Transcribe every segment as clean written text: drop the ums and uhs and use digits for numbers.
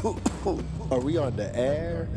Are we on the air?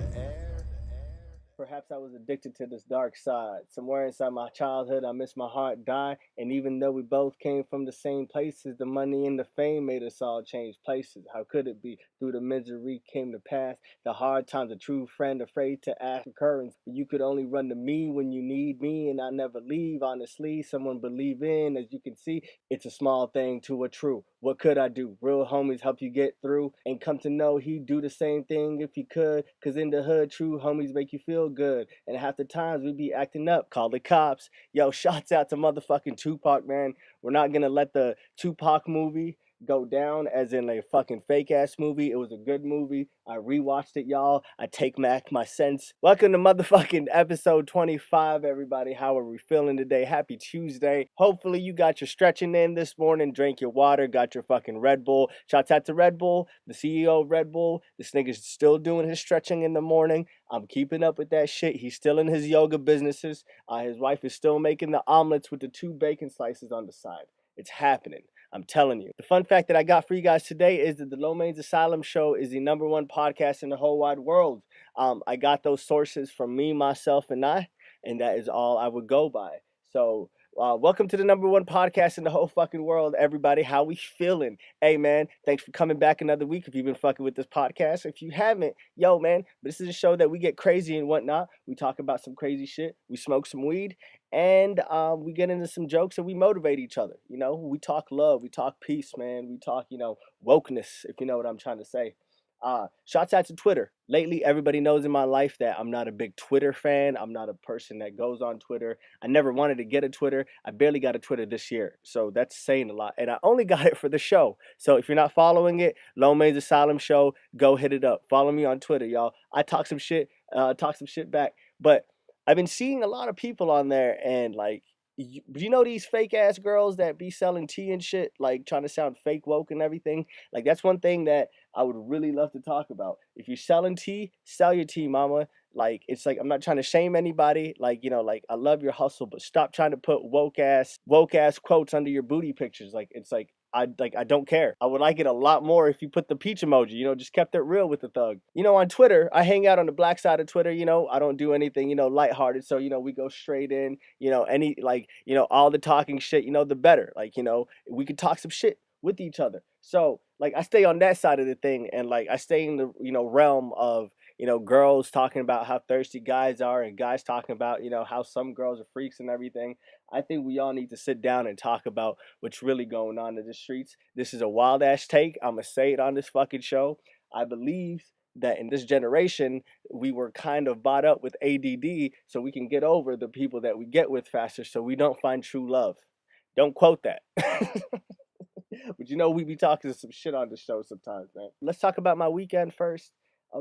Perhaps I was addicted to this dark side. Somewhere inside my childhood, I missed my heart die. And even though we both came from the same places, the money and the fame made us all change places. How could it be? Through the misery came the past. The hard times, a true friend afraid to ask occurrence. But you could only run to me when you need me, and I never leave. Honestly, someone believe in. As you can see, it's a small thing to a true. What could I do? Real homies help you get through and come to know he'd do the same thing if he could. Cause in the hood, true homies make you feel good. And half the times we be acting up, call the cops. Yo, shots out to motherfucking Tupac, man. We're not gonna let the Tupac movie go down as in a fucking fake ass movie. It was a good movie. I rewatched it, y'all. I take back my sense. Welcome to motherfucking episode 25, everybody. How are we feeling today? Happy Tuesday. Hopefully you got your stretching in this morning, drank your water, got your fucking Red Bull. Shouts out to Red Bull, the CEO of Red Bull. This nigga's still doing his stretching in the morning. I'm keeping up with that shit. He's still in his yoga businesses. His wife is still making the omelets with the 2 bacon slices on the side. It's happening. I'm telling you. The fun fact that I got for you guys today is that the Lowmein's Asylum show is the #1 podcast in the whole wide world. I got those sources from me, myself, and I, and that is all I would go by. So, welcome to the #1 podcast in the whole fucking world, everybody. How we feeling? Hey, man, thanks for coming back another week. If you've been fucking with this podcast, if you haven't, yo, man, this is a show that we get crazy and whatnot. We talk about some crazy shit. We smoke some weed, and we get into some jokes and we motivate each other. You know, we talk love, we talk peace, man. We talk, wokeness, if you know what I'm trying to say. Shouts out to Twitter. Lately, everybody knows in my life that I'm not a big Twitter fan. I'm not a person that goes on Twitter. I never wanted to get a Twitter. I barely got a Twitter this year. So that's saying a lot. And I only got it for the show. So if you're not following it, Lowmein's Asylum Show, go hit it up. Follow me on Twitter, y'all. I talk some shit back. But I've been seeing a lot of people on there and like, you know these fake ass girls that be selling tea and shit, like trying to sound fake woke and everything? Like that's one thing that I would really love to talk about. If you're selling tea, sell your tea, mama. Like it's like I'm not trying to shame anybody. Like, like I love your hustle, but stop trying to put woke ass quotes under your booty pictures. Like it's like I don't care. I would like it a lot more if you put the peach emoji, just kept it real with the thug. On Twitter, I hang out on the black side of Twitter, I don't do anything, lighthearted. So, we go straight in, any like, all the talking shit, the better. Like, we could talk some shit with each other. So, like I stay on that side of the thing and like I stay in the, realm of, girls talking about how thirsty guys are and guys talking about, how some girls are freaks and everything. I think we all need to sit down and talk about what's really going on in the streets. This is a wild ass take. I'm going to say it on this fucking show. I believe that in this generation, we were kind of bought up with ADD so we can get over the people that we get with faster so we don't find true love. Don't quote that. But we be talking some shit on the show sometimes, man. Let's talk about my weekend first.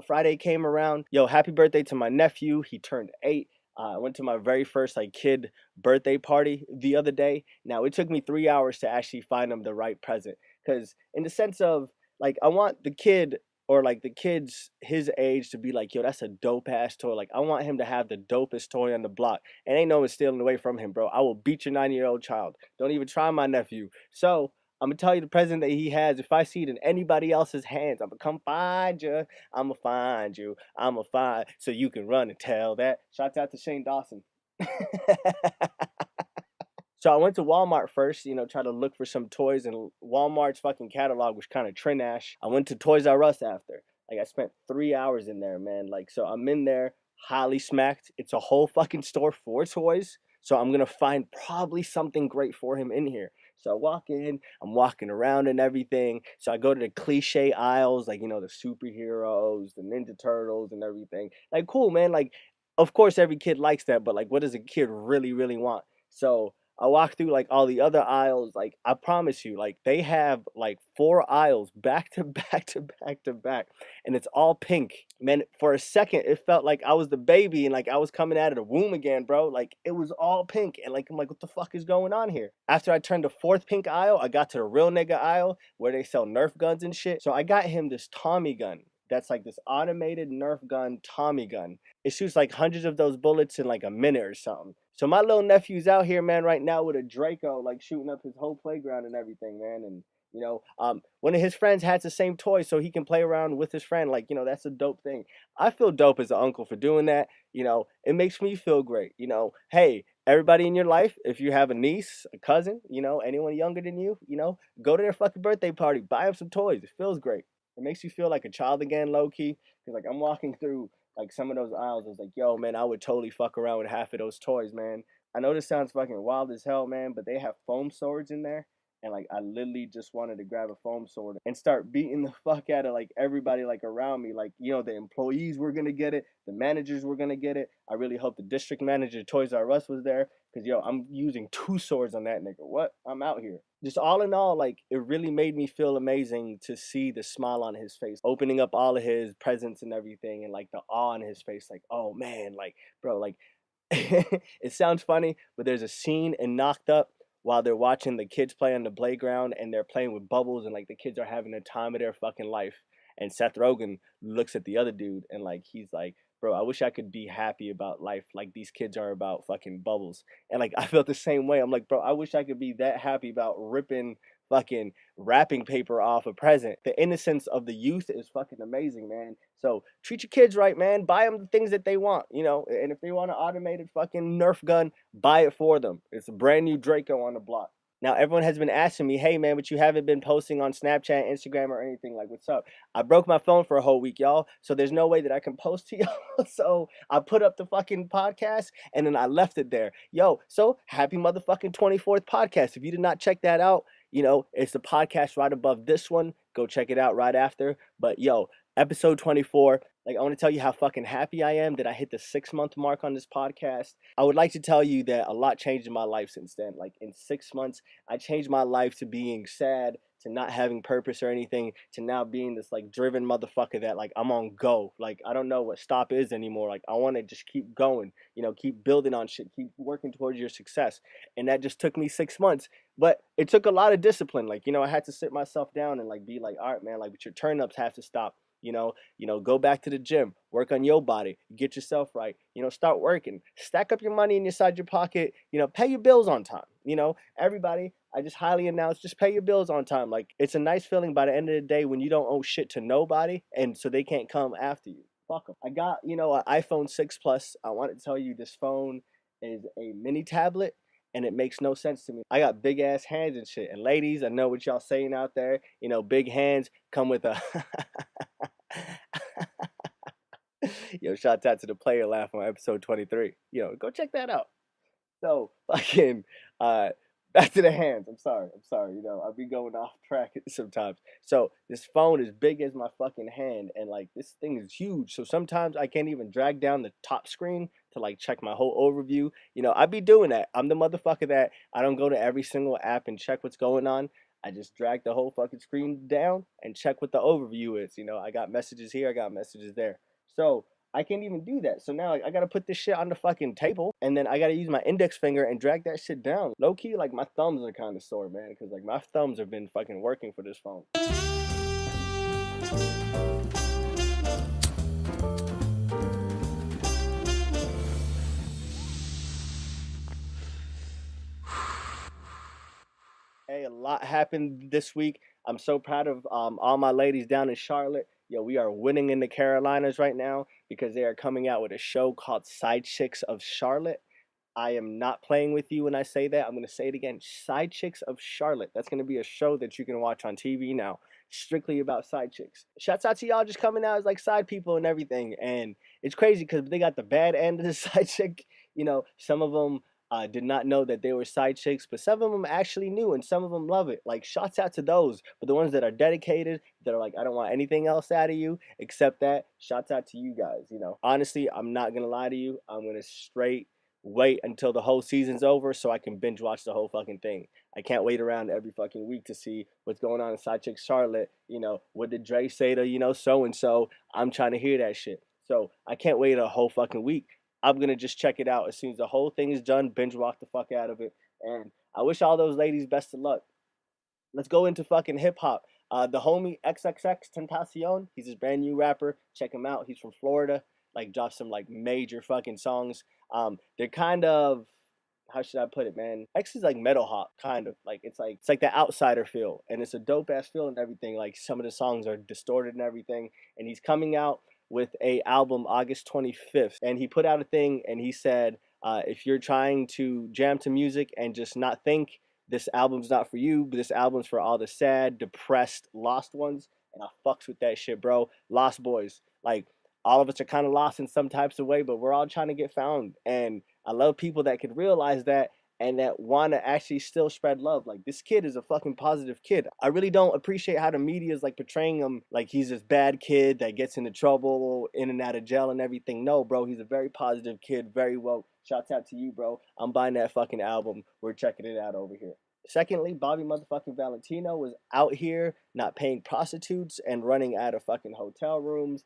Friday came around. Yo, happy birthday to my nephew. He turned 8. I went to my very first like kid birthday party the other day. Now it took me 3 hours to actually find him the right present, because in the sense of like I want the kid or like the kids his age to be like, yo, that's a dope ass toy. Like I want him to have the dopest toy on the block, and ain't no one stealing away from him, bro. I will beat your 9-year-old child. Don't even try my nephew. So I'm gonna tell you the present that he has. If I see it in anybody else's hands, I'm gonna come find you. I'm gonna find you. I'm gonna find so you can run and tell that. Shouts out to Shane Dawson. So I went to Walmart first, try to look for some toys, and Walmart's fucking catalog was kind of trash. I went to Toys R Us after. Like I spent 3 hours in there, man. Like so I'm in there, highly smacked. It's a whole fucking store for toys. So I'm gonna find probably something great for him in here. So I walk in, I'm walking around and everything. So I go to the cliche aisles, like the superheroes, the Ninja Turtles, and everything. Like cool, man. Like, of course every kid likes that, but like, what does a kid really, really want? So I walk through like all the other aisles. Like I promise you, like they have like 4 aisles back to back to back to back, and it's all pink. Man, for a second it felt like I was the baby and like I was coming out of the womb again, bro. Like it was all pink, and like I'm like, what the fuck is going on here? After I turned the fourth pink aisle, I got to the real nigga aisle where they sell Nerf guns and shit. So I got him this Tommy gun. That's like this automated Nerf gun, Tommy gun. It shoots like hundreds of those bullets in like a minute or something. So my little nephew's out here, man, right now with a Draco, like shooting up his whole playground and everything, man. And One of his friends has the same toy so he can play around with his friend. Like, that's a dope thing. I feel dope as an uncle for doing that. It makes me feel great. Hey, everybody in your life, if you have a niece, a cousin, anyone younger than you, go to their fucking birthday party, buy them some toys. It feels great. It makes you feel like a child again, low key. Cause like I'm walking through like some of those aisles. I was like, yo, man, I would totally fuck around with half of those toys, man. I know this sounds fucking wild as hell, man, but they have foam swords in there. And like I literally just wanted to grab a foam sword and start beating the fuck out of like everybody like around me. Like, the employees were gonna get it, the managers were gonna get it. I really hope the district manager Toys R Us was there. Cause I'm using two swords on that nigga. What? I'm out here. Just all in all, like it really made me feel amazing to see the smile on his face, opening up all of his presents and everything, and like the awe on his face, like, oh man, like bro, like it sounds funny, but there's a scene in Knocked Up while they're watching the kids play on the playground and they're playing with bubbles and like the kids are having the time of their fucking life. And Seth Rogen looks at the other dude and like he's like, bro, I wish I could be happy about life like these kids are about fucking bubbles. And like I felt the same way. I'm like, bro, I wish I could be that happy about ripping fucking wrapping paper off a present. The innocence of the youth is fucking amazing, man. So treat your kids right, man. Buy them the things that they want, And if they want an automated fucking Nerf gun, buy it for them. It's a brand new Draco on the block. Now everyone has been asking me, hey man, but you haven't been posting on Snapchat, Instagram, or anything. Like, what's up? I broke my phone for a whole week, y'all. So there's no way that I can post to y'all. So I put up the fucking podcast and then I left it there. Yo, so happy motherfucking 24th podcast. If you did not check that out, it's the podcast right above this one. Go check it out right after. But yo, episode 24. Like, I want to tell you how fucking happy I am that I hit the 6-month mark on this podcast. I would like to tell you that a lot changed in my life since then. Like, in 6 months, I changed my life to being sad, to not having purpose or anything, to now being this like driven motherfucker that like I'm on go. Like, I don't know what stop is anymore. Like, I want to just keep going, keep building on shit, keep working towards your success. And that just took me 6 months. But it took a lot of discipline. Like, I had to sit myself down and like be like, all right, man, like, but your turn ups have to stop. Go back to the gym, work on your body, get yourself right, start working, stack up your money inside your pocket, pay your bills on time. Everybody, I just highly announce, just pay your bills on time. Like, it's a nice feeling by the end of the day when you don't owe shit to nobody and so they can't come after you. Fuck them. I got, an iPhone 6 Plus. I want to tell you this phone is a mini tablet and it makes no sense to me. I got big ass hands and shit. And ladies, I know what y'all saying out there. Big hands come with a Yo, shout out to the player laugh on episode 23. Go check that out. So fucking back to the hands. I'm sorry. I'll be going off track sometimes. So this phone is big as my fucking hand, and like this thing is huge. So sometimes I can't even drag down the top screen to like check my whole overview. I be doing that. I'm the motherfucker that I don't go to every single app and check what's going on. I just drag the whole fucking screen down and check what the overview is. I got messages here, I got messages there. So I can't even do that. So now like, I gotta put this shit on the fucking table and then I gotta use my index finger and drag that shit down. Low key, like my thumbs are kind of sore, man, because like my thumbs have been fucking working for this phone. Hey, a lot happened this week. I'm so proud of all my ladies down in Charlotte. Yo, we are winning in the Carolinas right now because they are coming out with a show called Side Chicks of Charlotte. I am not playing with you when I say that. I'm going to say it again. Side Chicks of Charlotte. That's going to be a show that you can watch on TV now, strictly about side chicks. Shouts out to y'all just coming out as like side people and everything. And it's crazy because they got the bad end of the side chick. Some of them did not know that they were side chicks, but some of them actually knew and some of them love it. Like, shouts out to those. But the ones that are dedicated, that are like, I don't want anything else out of you except that, shouts out to you guys. Honestly, I'm not going to lie to you. I'm going to straight wait until the whole season's over so I can binge watch the whole fucking thing. I can't wait around every fucking week to see what's going on in Side Chick Charlotte. What did Dre say to, so and so? I'm trying to hear that shit. So I can't wait a whole fucking week. I'm going to just check it out as soon as the whole thing is done, binge walk the fuck out of it. And I wish all those ladies best of luck. Let's go into fucking hip hop. The homie XXX Tentacion, he's this brand new rapper. Check him out. He's from Florida. Like, dropped some like major fucking songs. They're kind of how should I put it, man? X is like metal hop, kind of. Like it's like the outsider feel. And it's a dope ass feel and everything. Like some of the songs are distorted and everything. And he's coming out with a album August 25th. And he put out a thing and he said, if you're trying to jam to music and just not think, this album's not for you, but this album's for all the sad, depressed, lost ones. And I fucks with that shit, bro. Lost boys. Like all of us are kind of lost in some types of way, but we're all trying to get found. And I love people that can realize that and that want to actually still spread love. Like this kid is a fucking positive kid. I really don't appreciate how the media is like portraying him like he's this bad kid that gets into trouble, in and out of jail and everything. No, bro, he's a very positive kid, very well. Shouts out to you, bro. I'm buying that fucking album. We're checking it out over here. Secondly, Bobby motherfucking Valentino was out here not paying prostitutes and running out of fucking hotel rooms.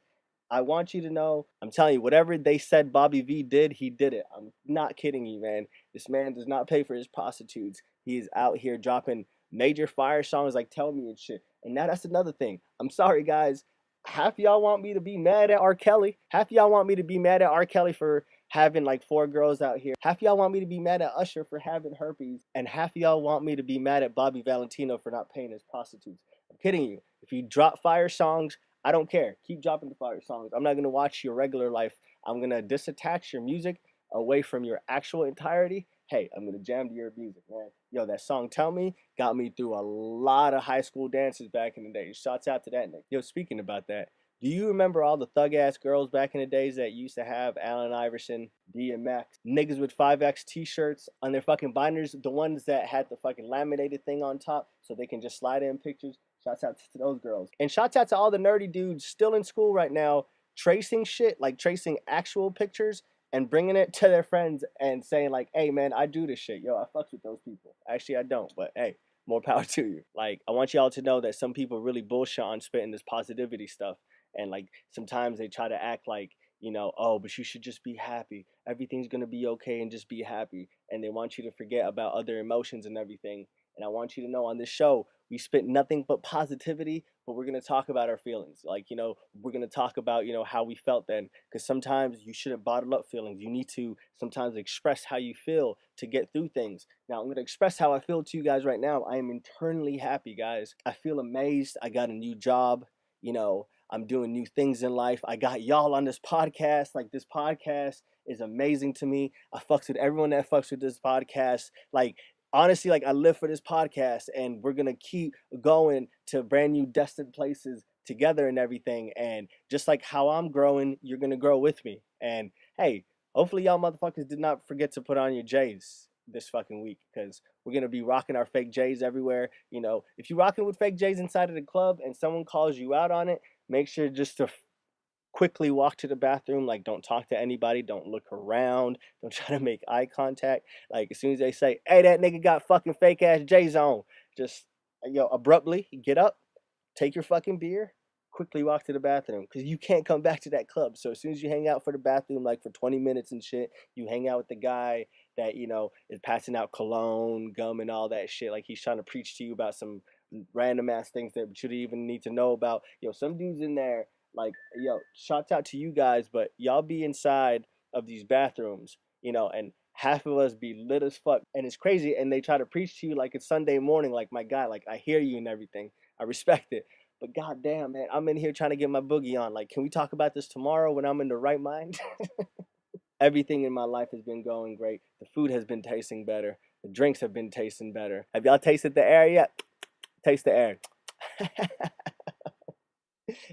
I want you to know, I'm telling you, whatever they said Bobby V did, he did it. I'm not kidding you, man. This man does not pay for his prostitutes. He is out here dropping major fire songs like Tell Me and shit. And now that's another thing. I'm sorry, guys. Half of y'all want me to be mad at R. Kelly. Half of y'all want me to be mad at R. Kelly for having like 4 girls out here. Half of y'all want me to be mad at Usher for having herpes. And half of y'all want me to be mad at Bobby Valentino for not paying his prostitutes. I'm kidding you. If you drop fire songs, I don't care. Keep dropping the fire songs. I'm not going to watch your regular life. I'm going to disattach your music away from your actual entirety. Hey, I'm going to jam to your music, man. Yo, that song Tell Me got me through a lot of high school dances back in the day. Shouts out to that, Nick. Yo, speaking about that, do you remember all the thug-ass girls back in the days that used to have Allen Iverson, DMX, niggas with 5X t-shirts on their fucking binders, the ones that had the fucking laminated thing on top so they can just slide in pictures? Shouts out to those girls. And shouts out to all the nerdy dudes still in school right now tracing shit, like tracing actual pictures and bringing it to their friends and saying like, hey man, I do this shit. Yo, I fucks with those people. Actually, I don't, but hey, more power to you. Like, I want y'all to know that some people really bullshit on spitting this positivity stuff. And like, sometimes they try to act like, you know, oh, but you should just be happy. Everything's going to be okay and just be happy. And they want you to forget about other emotions and everything. And I want you to know on this show, we spit nothing but positivity, but we're going to talk about our feelings. Like, you know, we're going to talk about, you know, how we felt then. Because sometimes you shouldn't bottle up feelings. You need to sometimes express how you feel to get through things. Now, I'm going to express how I feel to you guys right now. I am internally happy, guys. I feel amazed. I got a new job. You know, I'm doing new things in life. I got y'all on this podcast. Like, this podcast is amazing to me. I fucks with everyone that fucks with this podcast. Like, honestly, like I live for this podcast and we're gonna keep going to brand new destined places together and everything. And just like how I'm growing, you're gonna grow with me. And hey, hopefully y'all motherfuckers did not forget to put on your J's this fucking week, because we're gonna be rocking our fake J's everywhere. You know, if you're rocking with fake J's inside of the club and someone calls you out on it, make sure just to quickly walk to the bathroom. Like, don't talk to anybody, don't look around, don't try to make eye contact. Like, as soon as they say, hey, that nigga got fucking fake ass J's on, just, yo, abruptly get up, take your fucking beer, quickly walk to the bathroom, because you can't come back to that club. So as soon as you hang out for the bathroom, like for 20 minutes and shit, you hang out with the guy that, you know, is passing out cologne, gum, and all that shit. Like, he's trying to preach to you about some random ass things that you don't even need to know about. Yo, some dudes in there, like, yo, shouts out to you guys, but y'all be inside of these bathrooms, you know, and half of us be lit as fuck. And it's crazy. And they try to preach to you like it's Sunday morning, like, my guy, like, I hear you and everything. I respect it. But goddamn, man, I'm in here trying to get my boogie on. Like, can we talk about this tomorrow when I'm in the right mind? Everything in my life has been going great. The food has been tasting better. The drinks have been tasting better. Have y'all tasted the air yet? Taste the air.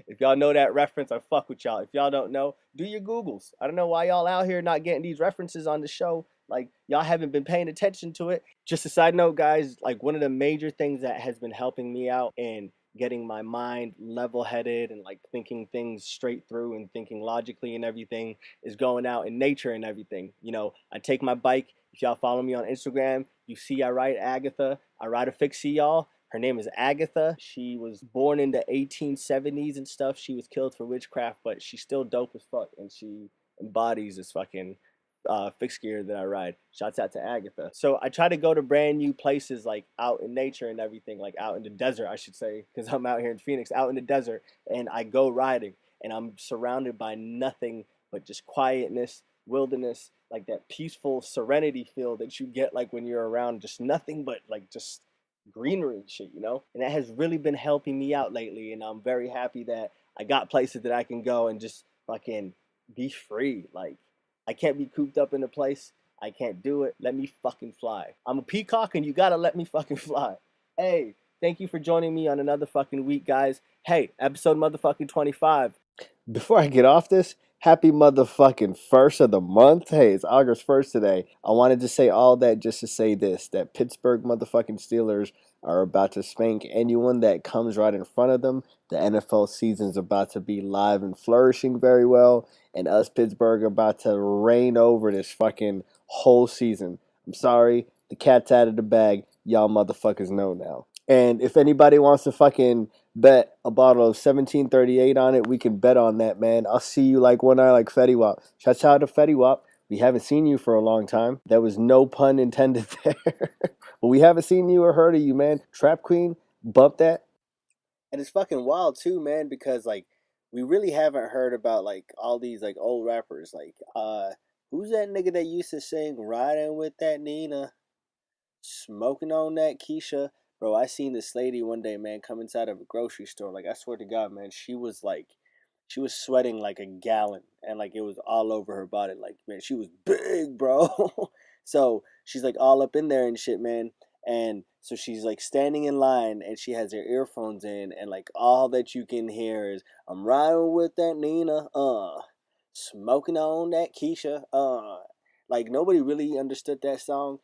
If y'all know that reference, I fuck with y'all. If y'all don't know, do your Googles. I don't know why y'all out here not getting these references on the show. Like, y'all haven't been paying attention to it. Just a side note, guys, like, one of the major things that has been helping me out in getting my mind level-headed and like thinking things straight through and thinking logically and everything is going out in nature and everything. You know, I take my bike. If y'all follow me on Instagram, you see I ride Agatha. I ride a fixie, y'all. Her name is Agatha. She was born in the 1870s and stuff. She was killed for witchcraft, but she's still dope as fuck, and she embodies this fucking fixed gear that I ride. Shouts out to Agatha. So I try to go to brand new places, like out in nature and everything, like out in the desert, I should say, because I'm out here in Phoenix, out in the desert, and I go riding, and I'm surrounded by nothing but just quietness, wilderness, like that peaceful serenity feel that you get like when you're around just nothing but like just greenery and shit, you know? And that has really been helping me out lately. And I'm very happy that I got places that I can go and just fucking be free. Like, I can't be cooped up in a place. I can't do it. Let me fucking fly. I'm a peacock and you gotta let me fucking fly. Hey, thank you for joining me on another fucking week, guys. Hey, episode motherfucking 25. Before I get off this, happy motherfucking first of the month. Hey, it's August 1st today. I wanted to say all that just to say this, that Pittsburgh motherfucking Steelers are about to spank anyone that comes right in front of them. The NFL season's about to be live and flourishing very well, and us Pittsburgh are about to reign over this fucking whole season. I'm sorry, the cat's out of the bag. Y'all motherfuckers know now. And if anybody wants to fucking bet a bottle of 1738 on it, we can bet on that, man. I'll see you like one eye like Fetty Wap. Shouts out to Fetty Wap. We haven't seen you for a long time. There was no pun intended there. But we haven't seen you or heard of you, man. Trap Queen, bump that. And it's fucking wild too, man, because like we really haven't heard about like all these like old rappers. Like who's that nigga that used to sing Riding with that Nina? Smoking on that Keisha. Bro, I seen this lady one day, man, come inside of a grocery store. Like, I swear to God, man, she was sweating like a gallon and like it was all over her body. Like, man, she was big, bro. So she's like all up in there and shit, man. And so she's like standing in line and she has her earphones in and like all that you can hear is, I'm riding with that Nina, smoking on that Keisha, Like, nobody really understood that song.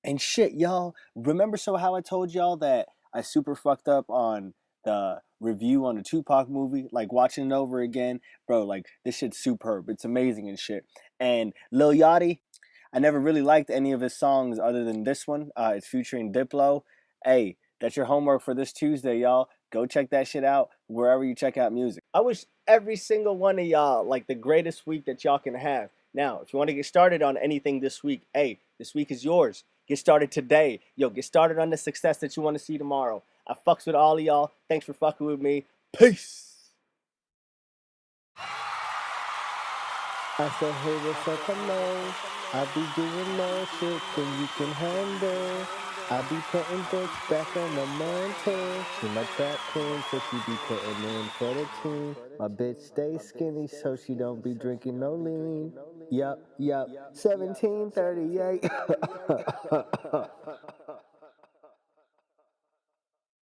And shit, y'all, remember so how I told y'all that I super fucked up on the review on the Tupac movie? Like watching it over again, bro, like this shit's superb. It's amazing and shit. And Lil Yachty, I never really liked any of his songs other than this one. It's featuring Diplo. Hey, that's your homework for this Tuesday, y'all. Go check that shit out wherever you check out music. I wish every single one of y'all like the greatest week that y'all can have. Now, if you want to get started on anything this week, hey, this week is yours. Get started today. Yo, get started on the success that you want to see tomorrow. I fucks with all of y'all. Thanks for fucking with me. Peace. I said, hey, what's up, hello? I be doing more shit than you can handle. I be putting books back on the mantle. She my trap queen, so she be putting in for the team. My bitch stay skinny, so she don't be drinking no lean. Yup, 1738.